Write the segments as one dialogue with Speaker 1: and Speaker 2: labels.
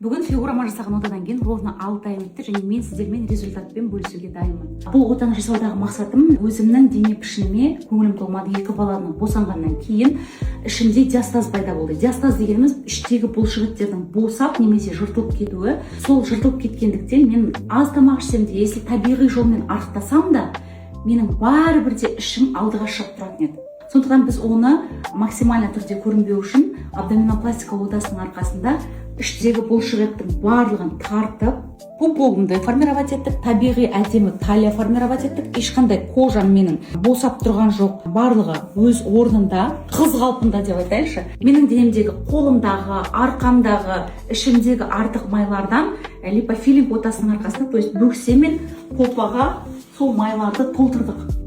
Speaker 1: Бүгін фигурама жасаған отадан кейін ровно 6 ай өтті және мен сіздермен результатпен бөлісуге дайынмын. Бұл отаны жасаудағы мақсатым өзімнің дене пішініме көңілім толмады. 2 баланы босанғаннан кейін ішімде диастаз пайда болды. Диастаз дегеніміз іштегі бұлшықеттердің босап немесе жыртылып кетуі. Сол жыртылып кеткендіктен мен аз тамақ ішсем де, если табиғи жолмен арықтасам да, менің бәрібір де ішім алдыға шығып тұратын еді. Сондықтан біз оны максимально түрде көрінбеу үшін абдоминопластика отасының арқасында іштегі бұлшық еттің барлығын тартып, пупогымды формировать еттік, табиғи әдемі талия формировать еттік. Ешқандай кожам менің босап тұрған жоқ, барлығы өз орнында, қыз қалпында деп айтайыншы. Менің денемдегі қолымдағы, арқамдағы, ішімдегі артық майлардан липофилинг отасының арқасында, то есть бөксе мен попаға сол майларды толтырдық.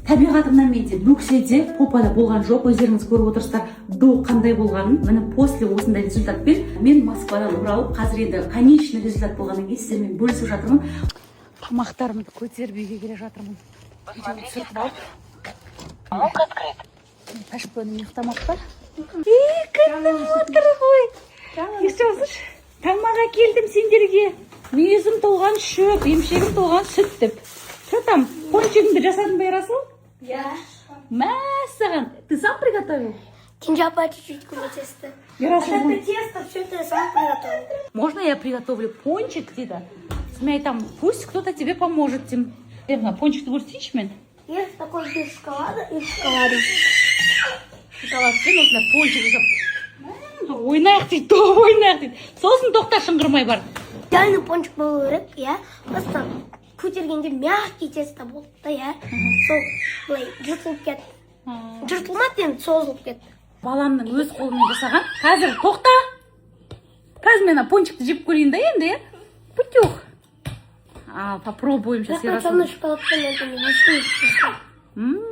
Speaker 1: Табиғатымнан менде бөкседе, попада болған жоқ. Өздеріңіз көріп отырсыздар до қандай болғанын. Міне после осындай результатпен мен Москвадан оралып, қазір енді конечный результат болғаннан кейін сіздермен бөлісіп жатырмын. Тамақтарымды көтеріп үйге келе жатырмын. Видеоны түсіріп алып. Пәшпөнім ұйықтамақ па? Күнім отыр ғой. Естіп тамаға келдім сендерге. Мүйізім толған шөп, емшегім толған сүт деп. Что там? Пончигіңді жасадың ба, Ярасыл?
Speaker 2: Я.
Speaker 1: Мәссаған, ты сам приготовил?
Speaker 2: Кинжапа чуть-чуть тесто.
Speaker 1: Ярасыл,
Speaker 2: Это тесто, все это сам приготовил.
Speaker 1: можно я приготовлю пончик, Лида? Смей там, пусть кто-то тебе поможет. Пончик ты будешь стричь, мен?
Speaker 2: Есть такой без шоколада и шоколада.
Speaker 1: Шоколадты нужно пончик жасап. Ойнайық дейді, ойнайық дейді. Сосын тоқта шыңғырмай бар.
Speaker 2: Реально пончик был керек, я просто көтергенде мягкий тесто болды да, я. Сол былай жыртылып кетті. Жыртылмады енді, созылып кетті.
Speaker 1: Баламның өз қолымен жасаған. Қазір тоқта. Қазір мен пончикті жеп көрейін да енді, я? Путюх. Попробуем сейчас.
Speaker 2: Я хочу на шоколадпен это не вкусно.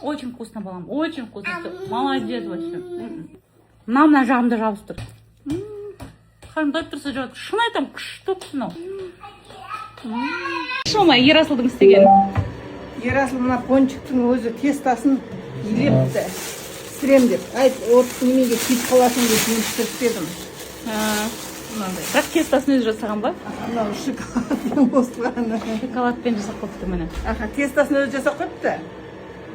Speaker 1: Очень вкусно, балам, очень вкусно. Молодец вообще. Мына жағымды жабыстыр. Қарымдап тұрса жауады. Шын айтам, күшті күшін ау. Шома, Ерасылдың істеген.
Speaker 3: Ерасыл мына пончиктің өзі тестасын елепті. Пісірем деп. Айт, от немеге киіп қаласын деп мен пісіріп бердім.
Speaker 1: Бірақ тестасын өзі жасаған ба?
Speaker 3: Мынау шоколадпен қосылғаны.
Speaker 1: Шоколадпен жасап қойыпты міне.
Speaker 3: Тестасын өзі жасап қойыпты.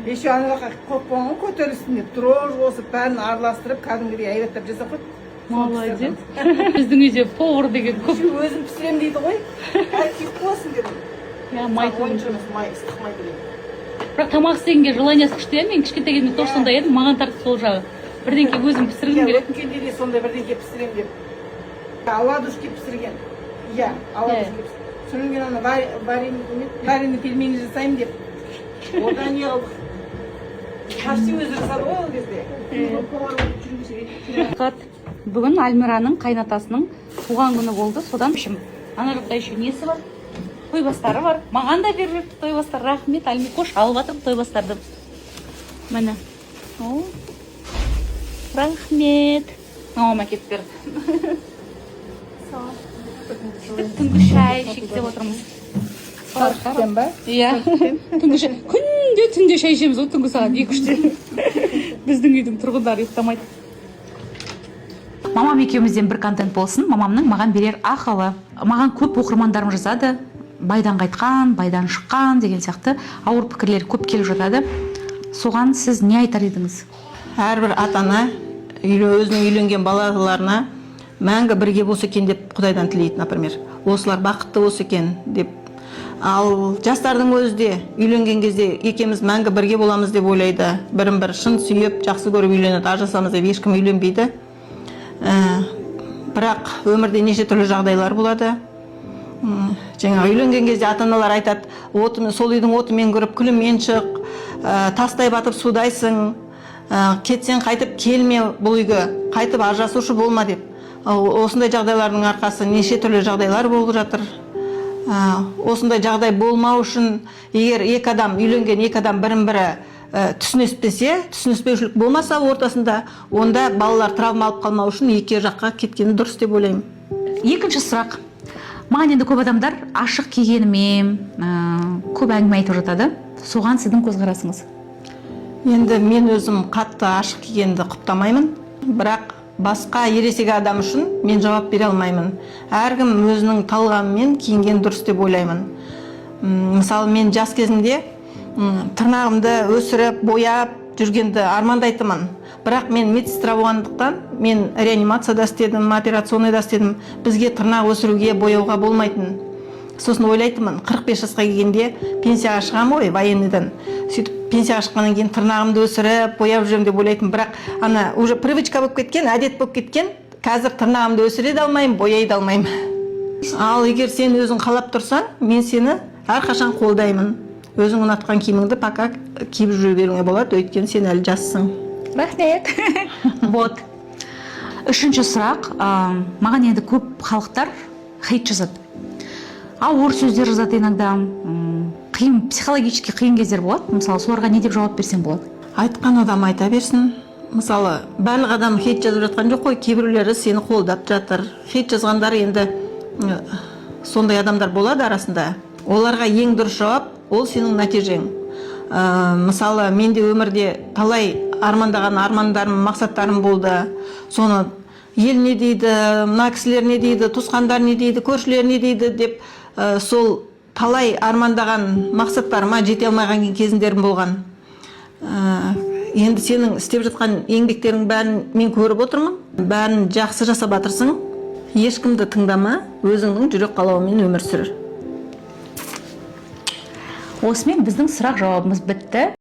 Speaker 3: Еще анаға қоппаңын көтерілсін деп, дрож қосып, бәрін араластырып, кәдімгідей әйбаттап жасап қойыпты.
Speaker 1: Молодец. Біздің үйде повар деген көп.
Speaker 3: Өзім пісірем дейді ғой. Киіп қосын дедім.
Speaker 1: Май
Speaker 3: Ойыншымыз май, ыстық май деген.
Speaker 1: Бірақ тамақ істегенге желание күшті. Мен кішкентай кезімде тоже сондай едім, маған тартып сол жағы. Бірдеңке өзім пісіргім келеді.
Speaker 3: Өткенде де сондай бірдеңке пісірем деп. Оладушки пісірген. Иә, оладушки пісірген. Содан кейін ана вареный пельмени жасаймын деп. Одан не қылдық. Почти өзі жасады ғой ол кезде.
Speaker 1: Бүгін Альмираның қайнатасының туған күні болды. Содан ана жақта еще несі бар? Тойбастары бар. Маған да беріп жүрді тойбастар. Рахмет, Альмикош алып жатырмын тойбастарды. Міне. Рахмет. Мама кетіп берді. Түнгі шай ішейік деп отырмыз.
Speaker 3: Сарқытпен ба?
Speaker 1: Иә. Түнгі шай. Түнде шай ішеміз ғой, түнгі сағат 2-3-те. Біздің үйдің тұрғындары ұйықтамайды. Мамам екеумізден бір контент болсын. Мамамның маған берер ақылы. Маған көп оқырмандарым жазады. Байдан қайтқан, байдан шыққан деген сияқты ауыр пікірлер көп келіп жатады. Соған сіз не айтар едіңіз?
Speaker 3: Әрбір ата-ана өзінің үйленген балаларына мәңгі бірге болса екен деп Құдайдан тілейді, например. Осылар бақытты болса екен деп. Ал жастардың өзі де үйленген кезде екеуміз мәңгі бірге боламыз деп ойлайды. Бірін-бір шын сүйіп, жақсы көріп үйленеді. Ажырасамыз деп ешкім үйленбейді. Бірақ өмірде неше түрлі жағдайлар болады. Жаңа үйленген кезде ата-аналар айтады, сол үйдің отымен көріп, күлімен шық, тастай батып судайсың, кетсең қайтып келме бұл үйге, қайтып ажырасушы болма деп. Осындай жағдайлардың арқасы неше түрлі жағдайлар болып жатыр. Осындай жағдай болмау үшін, егер үйленген екі адам бірін-бірі түсініспесе, түсініспеушілік болмаса ортасында, онда балалар травма алып қалмау үшін екі жаққа кеткені дұрыс деп ойлаймын.
Speaker 1: Екінші сұрақ. Маған енді көп адамдар ашық кигеніме көп әңгіме айтып жатады. Соған сіздің көзқарасыңыз?
Speaker 3: Енді мен өзім қатты ашық кигенді құптамаймын, бірақ басқа ересек адам үшін мен жауап бере алмаймын. Әркім өзінің талғамымен киінген дұрыс деп ойлаймын. Мысалы, мен жас кезімде тырнағымды өсіріп, бояп жүргенді армандайтынмын. Бірақ мен медсестра болғандықтан мен реанимацияда істедім, операционныйда істедім. Бізге тырнақ өсіруге, бояуға болмайтын. Сосын ойлайтынмын, 45 жасқа келгенде пенсияға шығамын ғой, военныйдан. Сөйтіп пенсияға шыққаннан кейін тырнағымды өсіріп, бояп жүремін деп ойлайтынмын. Бірақ ана уже привычка болып кеткен, әдет болып кеткен. Қазір тырнағымды өсіре де алмаймын, бояй да алмаймын. Ал егер сен өзің қалап тұрсаң, мен сені әрқашан қолдаймын. Өзің ұнатқан киіміңді пока киіп жүре беруіңе болады, өйткені сен әлі жассың.
Speaker 1: Рахмет. Вот. Үшінші сұрақ. Маған енді көп халықтар хейт жазады. Ауыр сөздер жазады иногда. Қиын, психологически қиын кездер болады. Мысалы, соларға не деп жауап берсем болады?
Speaker 3: Айтқан адам айта берсін. Мысалы, барлық адам хейт жазып жатқан жоқ қой, кейбіреулері сені қолдап жатыр. Хейт жазғандар енді сондай адамдар болады арасында. Оларға ең дұрыс жауап ол сенің нәтижең. Мысалы, менде өмірде талай армандаған армандарым, мақсаттарым болды. Соны ел не дейді, мына кісілер не дейді, туысқандар не дейді, көршілер не дейді деп сол талай армандаған мақсаттарыма жете алмаған кезіндерім болған. Енді сенің істеп жатқан еңбектерің бәрін мен көріп отырмын. Бәрін жақсы жасап жатырсың. Ешкімді тыңдама, өзіңнің жүрек қалауымен өмір сүр.
Speaker 1: Осымен біздің сұрақ жауабымыз бітті.